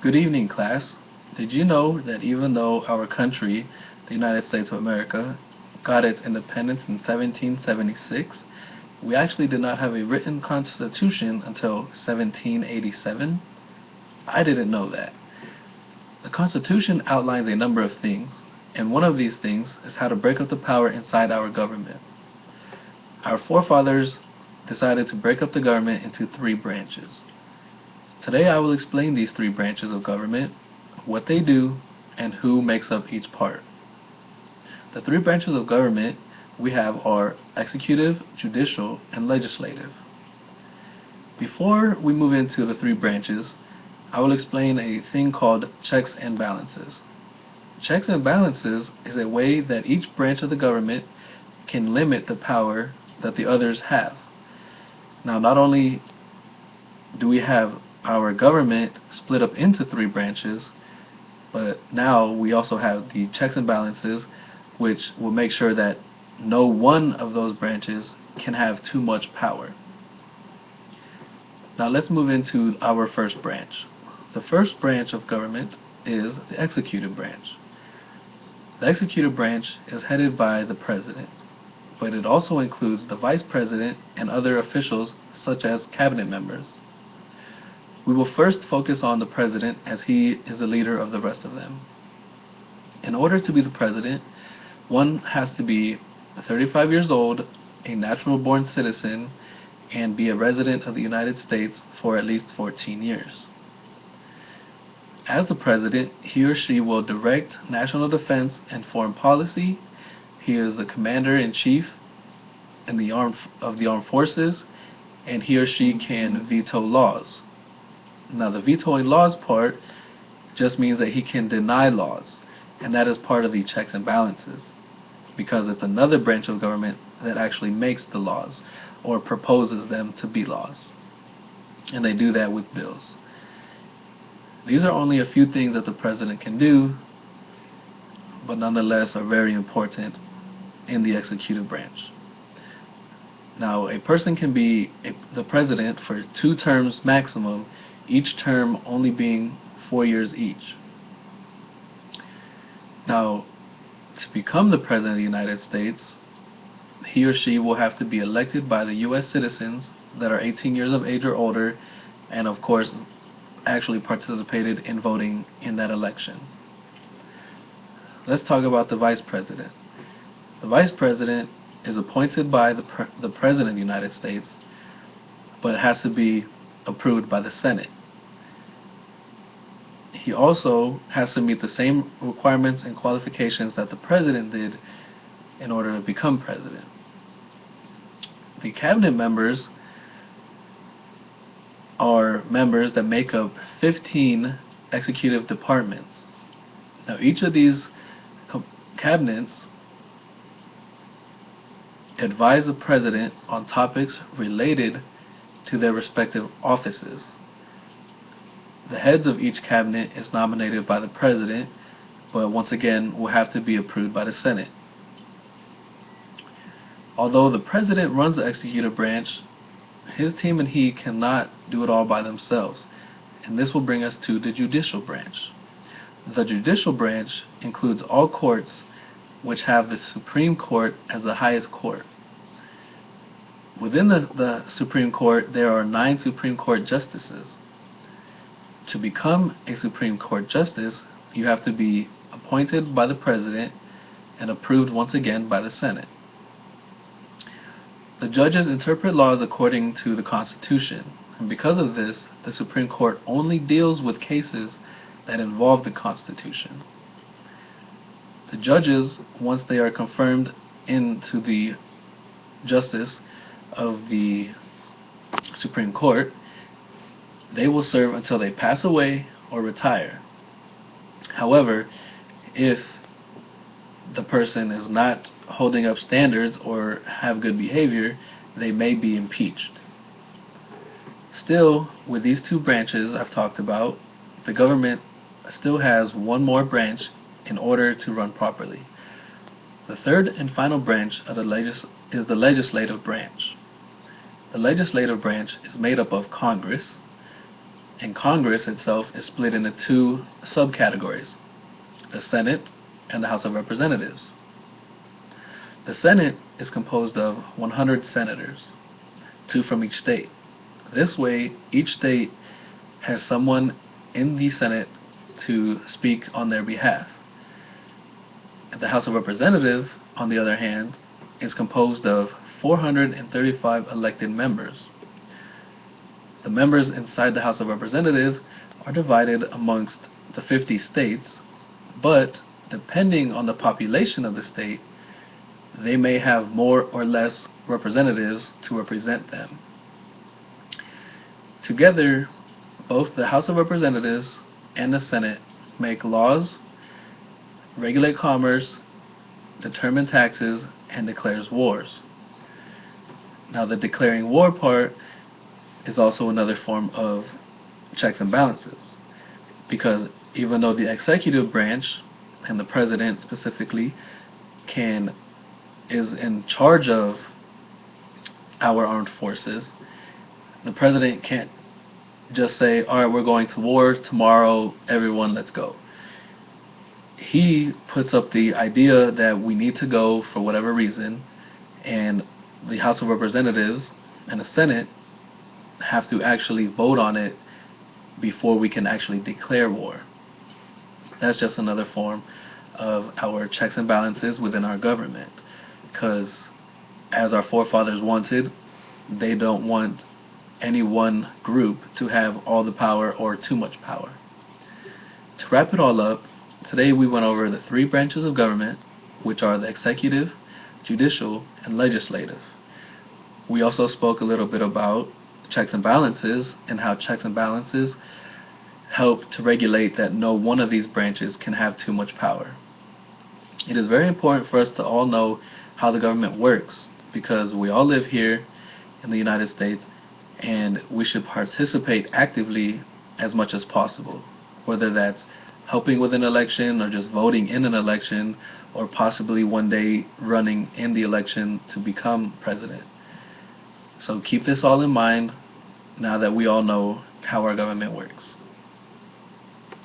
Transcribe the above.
Good evening, class. Did you know that even though our country, the United States of America, got its independence in 1776, we actually did not have a written constitution until 1787? I didn't know that. The Constitution outlines a number of things, and one of these things is how to break up the power inside our government. Our forefathers decided to break up the government into three branches. Today I will explain these three branches of government, what they do, and who makes up each part. The three branches of government we have are executive, judicial, and legislative. Before we move into the three branches, I will explain a thing called checks and balances. Checks and balances is a way that each branch of the government can limit the power that the others have. Now, not only do we have our government split up into three branches, but now we also have the checks and balances, which will make sure that no one of those branches can have too much power. Now let's move into our first branch. The first branch of government is the executive branch. The executive branch is headed by the president, but it also includes the vice president and other officials such as cabinet members. We will first focus on the president as he is the leader of the rest of them. In order to be the president, one has to be 35 years old, a natural-born citizen, and be a resident of the United States for at least 14 years. As the president, he or she will direct national defense and foreign policy. He is the commander-in-chief of the armed forces, and he or she can veto laws. Now, the vetoing laws part just means that he can deny laws, and that is part of the checks and balances, because it's another branch of government that actually makes the laws or proposes them to be laws, and they do that with bills. These are only a few things that the president can do, but nonetheless are very important in the executive branch. Now, a person can be the president for 2 terms maximum, each term only being 4 years each. Now, to become the president of the United States, he or she will have to be elected by the U.S. citizens that are 18 years of age or older, and of course actually participated in voting in that election. Let's talk about the vice president. The vice president is appointed by the president of the United States, but it has to be approved by the Senate. He also has to meet the same requirements and qualifications that the president did in order to become president. The cabinet members are members that make up 15 executive departments. Now, each of these cabinets advise the president on topics related to their respective offices. The heads of each cabinet is nominated by the president, but once again will have to be approved by the Senate. Although the president runs the executive branch, his team and he cannot do it all by themselves, and this will bring us to the judicial branch. The judicial branch includes all courts which have the Supreme Court as the highest court. Within the Supreme Court, there are 9 Supreme Court justices. To become a Supreme Court justice, you have to be appointed by the president and approved once again by the Senate. The judges interpret laws according to the Constitution, and because of this, the Supreme Court only deals with cases that involve the Constitution. The judges, once they are confirmed into the justice of the Supreme Court, they will serve until they pass away or retire. However, if the person is not holding up standards or have good behavior, they may be impeached. Still, with these 2 branches I've talked about, the government still has one more branch in order to run properly. The third and final branch of is the legislative branch. The legislative branch is made up of Congress, And Congress itself is split into two subcategories, the Senate and the House of Representatives. The Senate is composed of 100 senators, 2 from each state. This way, each state has someone in the Senate to speak on their behalf. The House of Representatives, on the other hand, is composed of 435 elected members. The members inside the House of Representatives are divided amongst the 50 states, but depending on the population of the state, they may have more or less representatives to represent them. Together, both the House of Representatives and the Senate make laws, regulate commerce, determine taxes, and declares wars. Now, the declaring war part is also another form of checks and balances, because even though the executive branch, and the president specifically, is in charge of our armed forces, the president can't just say, alright, we're going to war tomorrow, everyone let's go. He puts up the idea that we need to go for whatever reason, and the House of Representatives and the Senate have to actually vote on it before we can actually declare war. That's just another form of our checks and balances within our government, because as our forefathers wanted, they don't want any one group to have all the power or too much power. To wrap it all up, today we went over the 3 branches of government, which are the executive, judicial, and legislative. We also spoke a little bit about checks and balances, and how checks and balances help to regulate that no one of these branches can have too much power. It is very important for us to all know how the government works, because we all live here in the United States, and we should participate actively as much as possible, whether that's helping with an election or just voting in an election, or possibly one day running in the election to become president. So keep this all in mind now that we all know how our government works.